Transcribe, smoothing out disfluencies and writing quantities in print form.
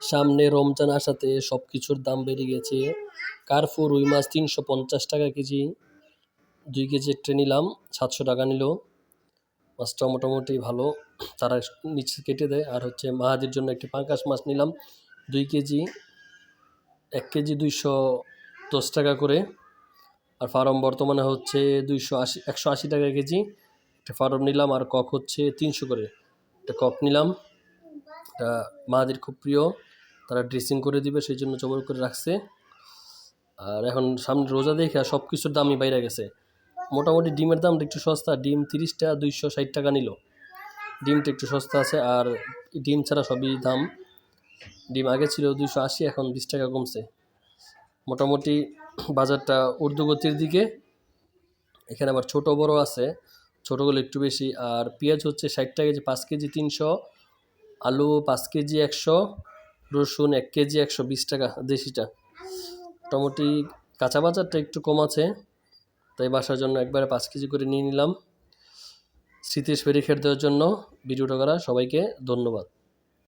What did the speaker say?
সামনে রমজান আসাতে সব কিছুর দাম বেড়ে গেছে। কার্পু রুই মাছ ৩৫০ টাকা কেজি, ২ কেজি একটা নিলাম ৭০০ টাকা নিল। মাছটা মোটামুটি ভালো, তারা নিচে কেটে দেয়। আর হচ্ছে মাহাদির জন্য একটি পাঙ্গাস মাছ নিলাম ২ কেজি, ১ কেজি ২১০ টাকা করে। আর ফার্ম বর্তমানে হচ্ছে ১৮০ টাকা কেজি। একটা ফার্ম নিলাম। আর কক হচ্ছে ৩০০ করে একটা কক নিলাম। এটা মাহাদির খুব প্রিয়, তারা ড্রেসিং করে দিবে সেই জন্য জবর করে রাখছে। আর এখন সামনে রোজা দেখে সব কিছুর দামই বাইরে গেছে। মোটামুটি ডিমের দামটা একটু সস্তা, ডিম ৩০টা ২৬০ টাকা নিল। ডিমটা একটু সস্তা আছে, আর ডিম ছাড়া সবই দাম। ডিম আগে ছিল ২৮০, এখন ২০ টাকা কমছে। মোটামুটি বাজারটা ঊর্ধ্বগতির দিকে। এখানে আবার ছোট বড় আছে, ছোটোগুলো একটু বেশি। আর পেঁয়াজ হচ্ছে ৬০ টাকা কেজি, ৫ কেজি ৩০০, আলু ৫ কেজি ১০০, রসুন ১ কেজি ১২০ টাকা দেশিটা। মোটামুটি কাঁচা বাজারটা একটু কম আছে, তাই বাসার জন্য একবারে ৫ কেজি করে নিয়ে নিলাম। স্মৃতি ফেরি খেট দেওয়ার জন্য ভিডিওটা করা। সবাইকে ধন্যবাদ।